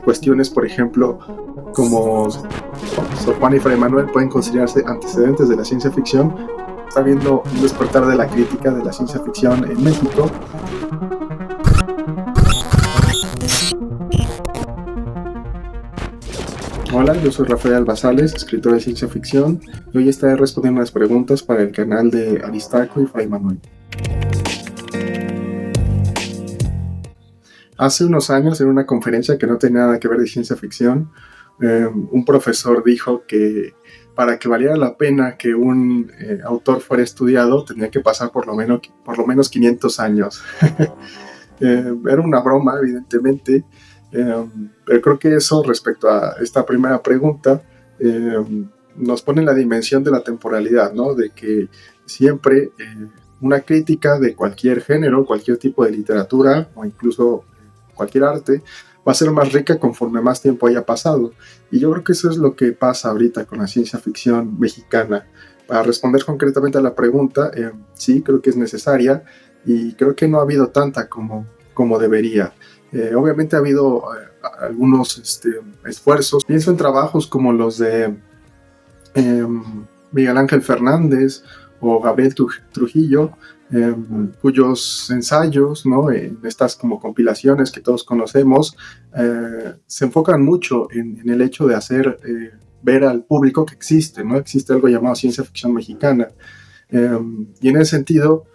Cuestiones, por ejemplo, como Sor Juana y Fray Manuel pueden considerarse antecedentes de la ciencia ficción. Está habiendo un despertar de la crítica de la ciencia ficción en México. Hola, yo soy Rafael Albazales, escritor de ciencia ficción, y hoy estaré respondiendo las preguntas para el canal de Aristarco y Fray Manuel. Hace unos años, en una conferencia que no tenía nada que ver de ciencia ficción, un profesor dijo que para que valiera la pena que un autor fuera estudiado, tenía que pasar por lo menos 500 años. Era una broma, evidentemente, pero creo que eso, respecto a esta primera pregunta, nos pone en la dimensión de la temporalidad, ¿no? De que siempre una crítica de cualquier género, cualquier tipo de literatura o incluso cualquier arte va a ser más rica conforme más tiempo haya pasado. Y yo creo que eso es lo que pasa ahorita con la ciencia ficción mexicana. Para responder concretamente a la pregunta, sí, creo que es necesaria y creo que no ha habido tanta como debería. Obviamente ha habido algunos esfuerzos. Pienso en trabajos como los de Miguel Ángel Fernández o Gabriel Trujillo, cuyos ensayos, ¿no? En estas como compilaciones que todos conocemos, se enfocan mucho en el hecho de hacer ver al público que existe, ¿no? Existe algo llamado ciencia ficción mexicana. Y en ese sentido,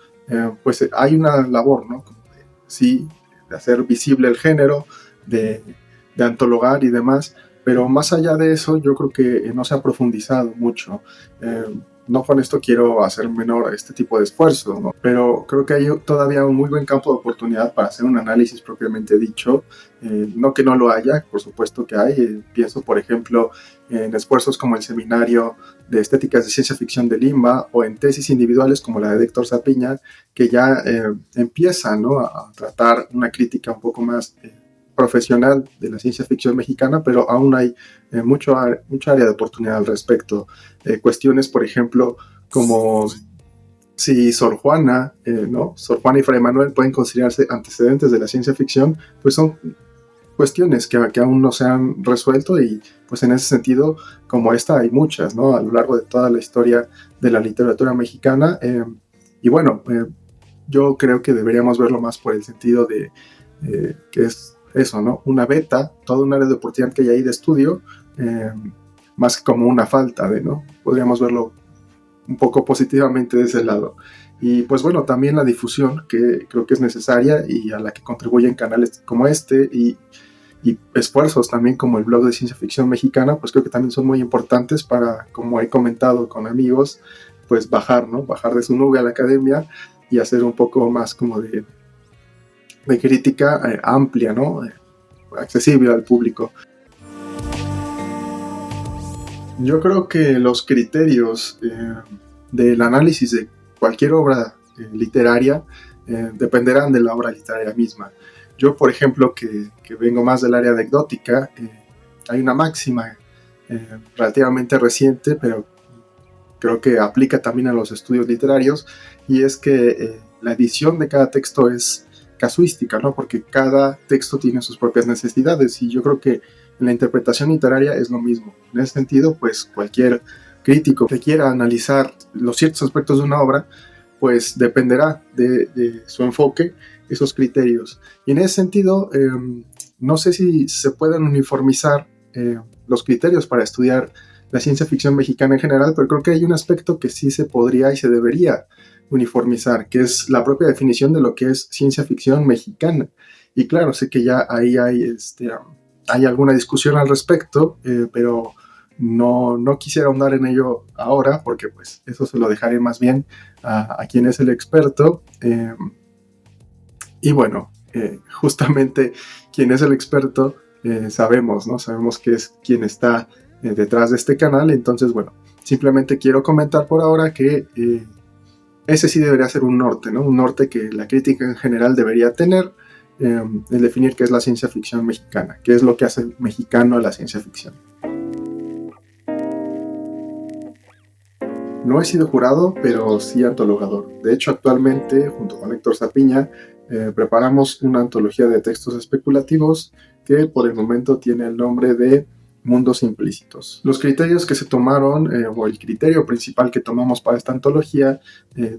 pues hay una labor, ¿no? Sí, de hacer visible el género, de antologar y demás, pero más allá de eso yo creo que no se ha profundizado mucho. No con esto quiero hacer menor este tipo de esfuerzo, ¿no? Pero creo que hay todavía un muy buen campo de oportunidad para hacer un análisis propiamente dicho. No que no lo haya, por supuesto que hay. Pienso, por ejemplo, en esfuerzos como el Seminario de Estéticas de Ciencia Ficción de Lima o en tesis individuales como la de Héctor Zapiña, que ya empiezan, ¿no? a tratar una crítica un poco más profesional de la ciencia ficción mexicana, pero aún hay mucha área de oportunidad al respecto. Cuestiones, por ejemplo, como si Sor Juana, ¿no? Sor Juana y Fray Manuel pueden considerarse antecedentes de la ciencia ficción, pues son cuestiones que aún no se han resuelto y pues en ese sentido, como esta, hay muchas, ¿no? A lo largo de toda la historia de la literatura mexicana. Y bueno, yo creo que deberíamos verlo más por el sentido de que es eso, ¿no? Una beta, toda un área de oportunidad que hay ahí de estudio, más que como una falta de, ¿no? Podríamos verlo un poco positivamente de ese lado. Y pues bueno, también la difusión, que creo que es necesaria y a la que contribuyen canales como este y esfuerzos también como el blog de ciencia ficción mexicana, pues creo que también son muy importantes para, como he comentado con amigos, pues bajar, ¿no? Bajar de su nube a la academia y hacer un poco más como de crítica amplia, ¿no? Accesible al público. Yo creo que los criterios del análisis de cualquier obra literaria dependerán de la obra literaria misma. Yo, por ejemplo, que vengo más del área anecdótica, hay una máxima relativamente reciente, pero creo que aplica también a los estudios literarios, y es que la edición de cada texto es casuística, ¿no? Porque cada texto tiene sus propias necesidades y yo creo que en la interpretación literaria es lo mismo. En ese sentido, pues cualquier crítico que quiera analizar los ciertos aspectos de una obra, pues dependerá de su enfoque, esos criterios. Y en ese sentido, no sé si se pueden uniformizar los criterios para estudiar la ciencia ficción mexicana en general, pero creo que hay un aspecto que sí se podría y se debería uniformizar, que es la propia definición de lo que es ciencia ficción mexicana. Y claro, sé que ya ahí hay alguna discusión al respecto, pero no quisiera ahondar en ello ahora, porque pues eso se lo dejaré más bien a quien es el experto. Y bueno, justamente quien es el experto sabemos, ¿no? Sabemos que es quien está detrás de este canal. Entonces, bueno, simplemente quiero comentar por ahora que ese sí debería ser un norte, ¿no? Un norte que la crítica en general debería tener, el definir qué es la ciencia ficción mexicana, qué es lo que hace mexicano a la ciencia ficción. No he sido jurado, pero sí antologador. De hecho, actualmente, junto con Héctor Zapiña, preparamos una antología de textos especulativos que por el momento tiene el nombre de Mundos Implícitos. Los criterios que se tomaron, o el criterio principal que tomamos para esta antología,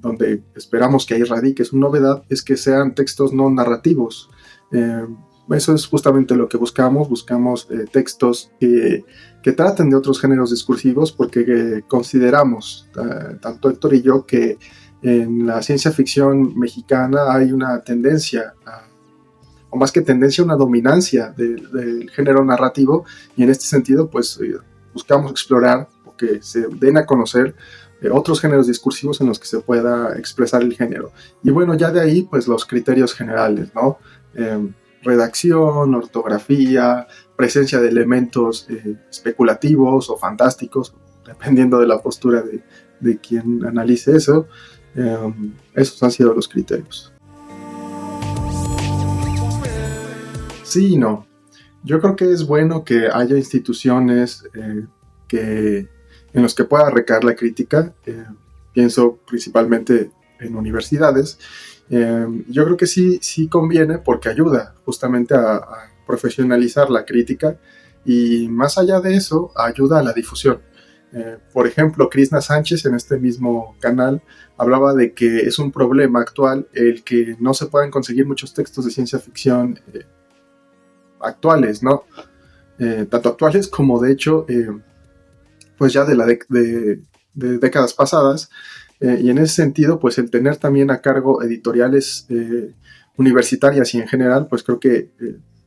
donde esperamos que ahí radique su novedad, es que sean textos no narrativos. Eso es justamente lo que buscamos textos que traten de otros géneros discursivos, porque consideramos, tanto Héctor y yo, que en la ciencia ficción mexicana hay una tendencia o más que tendencia, una dominancia del género narrativo, y en este sentido pues buscamos explorar o que se den a conocer otros géneros discursivos en los que se pueda expresar el género. Y bueno, ya de ahí pues los criterios generales, ¿no? Redacción, ortografía, presencia de elementos especulativos o fantásticos, dependiendo de la postura de quien analice eso. Esos han sido los criterios. Sí y no. Yo creo que es bueno que haya instituciones en los que pueda recaer la crítica. Pienso principalmente en universidades. Yo creo que sí conviene, porque ayuda justamente a profesionalizar la crítica, y más allá de eso ayuda a la difusión. Por ejemplo, Krishna Sánchez en este mismo canal hablaba de que es un problema actual el que no se puedan conseguir muchos textos de ciencia ficción actuales, ¿no? Tanto actuales como de hecho pues ya de décadas pasadas, y en ese sentido pues el tener también a cargo editoriales universitarias y en general, pues creo que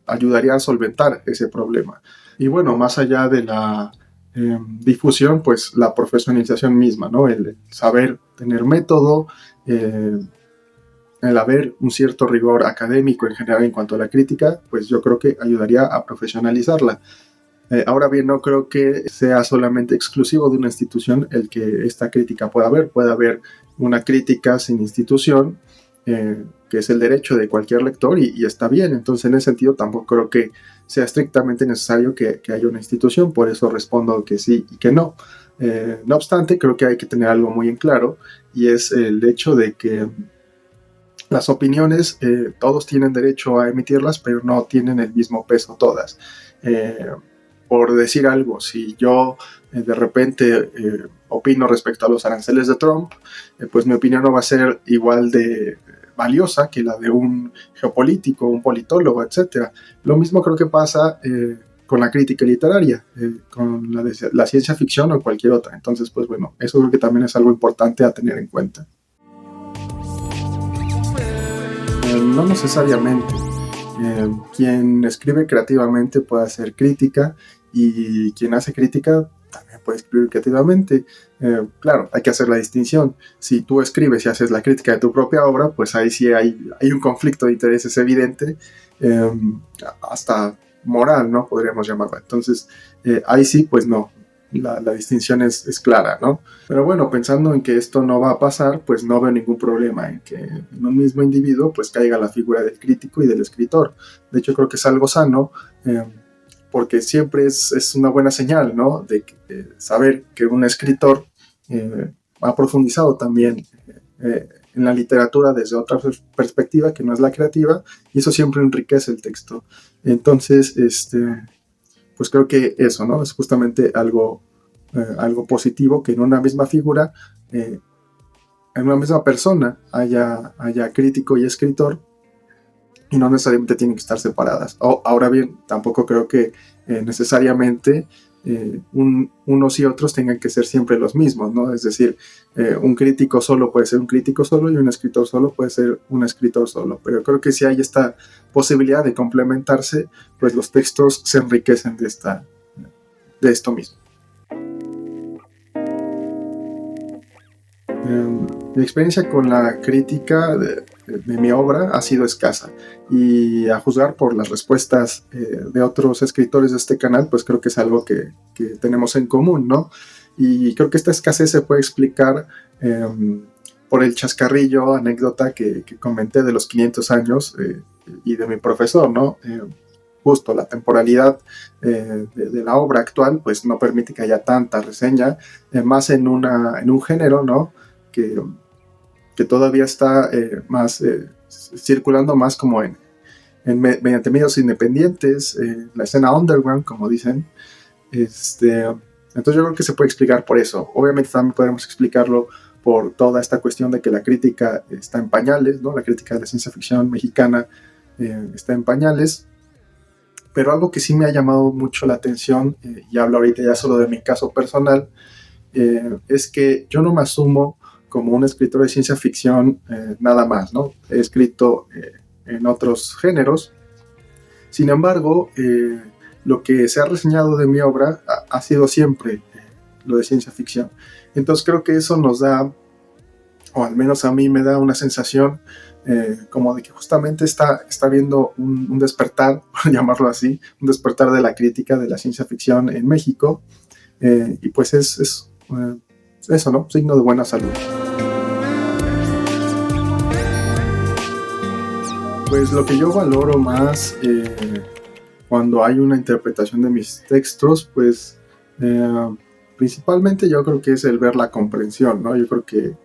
ayudaría a solventar ese problema. Y bueno, más allá de la difusión, pues la profesionalización misma, ¿no? El saber tener método, el haber un cierto rigor académico en general en cuanto a la crítica, pues yo creo que ayudaría a profesionalizarla. Ahora bien, no creo que sea solamente exclusivo de una institución el que esta crítica pueda haber una crítica sin institución, que es el derecho de cualquier lector, y está bien. Entonces, en ese sentido, tampoco creo que sea estrictamente necesario que haya una institución. Por eso respondo que sí y que no. No obstante, creo que hay que tener algo muy en claro, y es el hecho de que las opiniones, todos tienen derecho a emitirlas, pero no tienen el mismo peso todas. Por decir algo, si yo de repente opino respecto a los aranceles de Trump, pues mi opinión no va a ser igual de valiosa que la de un geopolítico, un politólogo, etc. Lo mismo creo que pasa con la crítica literaria, con la ciencia ficción o cualquier otra. Entonces, pues bueno, eso creo que también es algo importante a tener en cuenta. No necesariamente. Quien escribe creativamente puede hacer crítica, y quien hace crítica también puede escribir creativamente. Claro, hay que hacer la distinción. Si tú escribes y haces la crítica de tu propia obra, pues ahí sí hay un conflicto de intereses evidente, hasta moral, ¿no? Podríamos llamarlo. Entonces, ahí sí, pues no. La distinción es clara, ¿no? Pero bueno, pensando en que esto no va a pasar, pues no veo ningún problema en que en un mismo individuo pues caiga la figura del crítico y del escritor. De hecho, creo que es algo sano, porque siempre es una buena señal, ¿no? De saber que un escritor ha profundizado también en la literatura desde otra perspectiva que no es la creativa, y eso siempre enriquece el texto. Entonces, pues creo que eso, ¿no? Es justamente algo positivo, que en una misma figura, en una misma persona, haya crítico y escritor, y no necesariamente tienen que estar separadas. Ahora bien, tampoco creo que necesariamente unos y otros tengan que ser siempre los mismos, ¿no? Es decir, un crítico solo puede ser un crítico solo, y un escritor solo puede ser un escritor solo. Pero creo que si hay esta posibilidad de complementarse, pues los textos se enriquecen de esto mismo. Mi experiencia con la crítica de mi obra ha sido escasa, y a juzgar por las respuestas de otros escritores de este canal, pues creo que es algo que tenemos en común, ¿no? Y creo que esta escasez se puede explicar por el chascarrillo, anécdota que comenté de los 500 años y de mi profesor, ¿no? Justo la temporalidad de la obra actual pues no permite que haya tanta reseña, más en un género, ¿no? que todavía está más circulando más como mediante medios independientes, la escena underground, como dicen. Entonces yo creo que se puede explicar por eso. Obviamente también podemos explicarlo por toda esta cuestión de que la crítica está en pañales, ¿no? La crítica de la ciencia ficción mexicana está en pañales. Pero algo que sí me ha llamado mucho la atención, y hablo ahorita ya solo de mi caso personal, es que yo no me asumo como un escritor de ciencia ficción nada más, ¿no? He escrito en otros géneros. Sin embargo, lo que se ha reseñado de mi obra ha sido siempre lo de ciencia ficción. Entonces creo que eso nos da, o al menos a mí me da una sensación como de que justamente está viendo un despertar, por llamarlo así, un despertar de la crítica de la ciencia ficción en México, y pues es eso, ¿no? Signo de buena salud. Pues lo que yo valoro más cuando hay una interpretación de mis textos, pues principalmente yo creo que es el ver la comprensión, ¿no? Yo creo que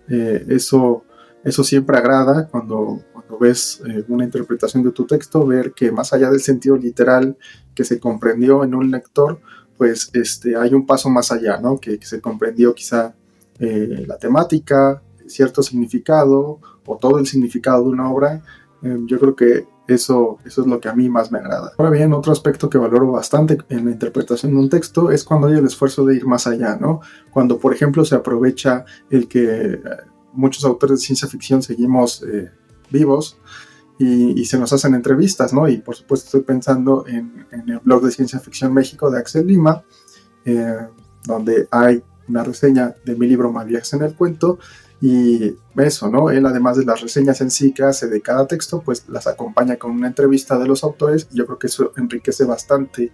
eso siempre agrada cuando ves una interpretación de tu texto, ver que más allá del sentido literal que se comprendió en un lector, pues hay un paso más allá, ¿no? Que se comprendió quizá la temática, cierto significado o todo el significado de una obra. Yo creo que eso es lo que a mí más me agrada. Ahora bien, otro aspecto que valoro bastante en la interpretación de un texto es cuando hay el esfuerzo de ir más allá, ¿no? Cuando, por ejemplo, se aprovecha el que muchos autores de ciencia ficción seguimos vivos y se nos hacen entrevistas, ¿no? Y por supuesto estoy pensando en el blog de Ciencia Ficción México de Axel Lima, donde hay una reseña de mi libro Malviajes en el Cuento, y eso, ¿no? Él, además de las reseñas en sí que hace de cada texto, pues las acompaña con una entrevista de los autores, y yo creo que eso enriquece bastante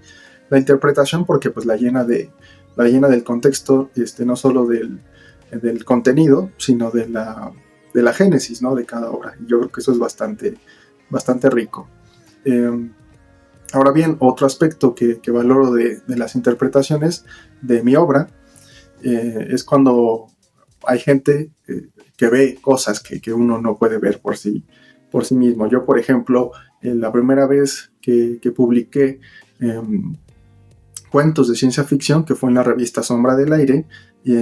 la interpretación porque pues la llena del contexto, no solo del contenido, sino de la génesis, ¿no? De cada obra. Y yo creo que eso es bastante rico. Ahora bien, otro aspecto que valoro de las interpretaciones de mi obra es cuando hay gente que ve cosas que uno no puede ver por sí mismo. Yo, por ejemplo, la primera vez que publiqué cuentos de ciencia ficción, que fue en la revista Sombra del Aire, y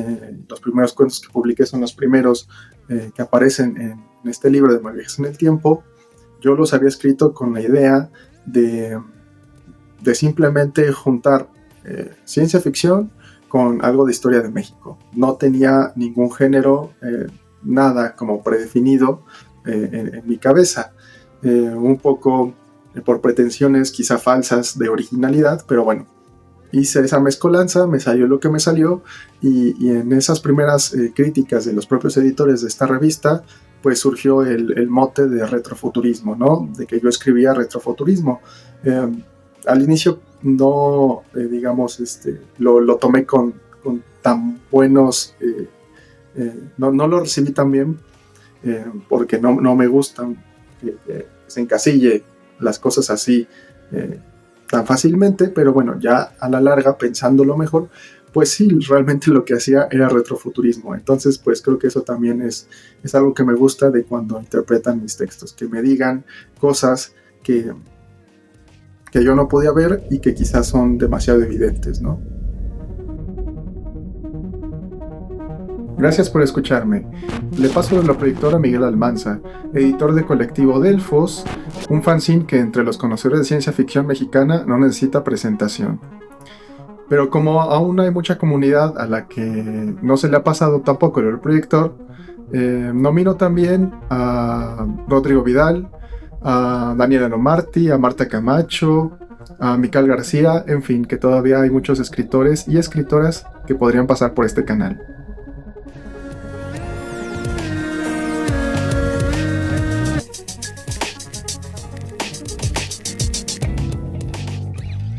los primeros cuentos que publiqué son los primeros que aparecen en este libro de Malviajes en el Tiempo. Yo los había escrito con la idea de simplemente juntar ciencia ficción con algo de historia de México. No tenía ningún género, nada como predefinido en mi cabeza. Un poco por pretensiones quizá falsas de originalidad, pero bueno, hice esa mezcolanza, me salió lo que me salió, y en esas primeras críticas de los propios editores de esta revista, pues surgió el mote de retrofuturismo, ¿no? De que yo escribía retrofuturismo. Al inicio no, lo tomé con tan buenos, no lo recibí tan bien, porque no me gustan que se encasille las cosas así tan fácilmente, pero bueno, ya a la larga, pensándolo mejor, pues sí, realmente lo que hacía era retrofuturismo. Entonces, pues creo que eso también es algo que me gusta de cuando interpretan mis textos, que me digan cosas que yo no podía ver y que quizás son demasiado evidentes, ¿no? Gracias por escucharme. Le paso la proyectora a Miguel Almanza, editor de Colectivo Delfos, un fanzine que entre los conocedores de ciencia ficción mexicana no necesita presentación. Pero como aún hay mucha comunidad a la que no se le ha pasado tampoco el proyector, nomino también a Rodrigo Vidal, a Daniela Lomarti, a Marta Camacho, a Mical García, en fin, que todavía hay muchos escritores y escritoras que podrían pasar por este canal.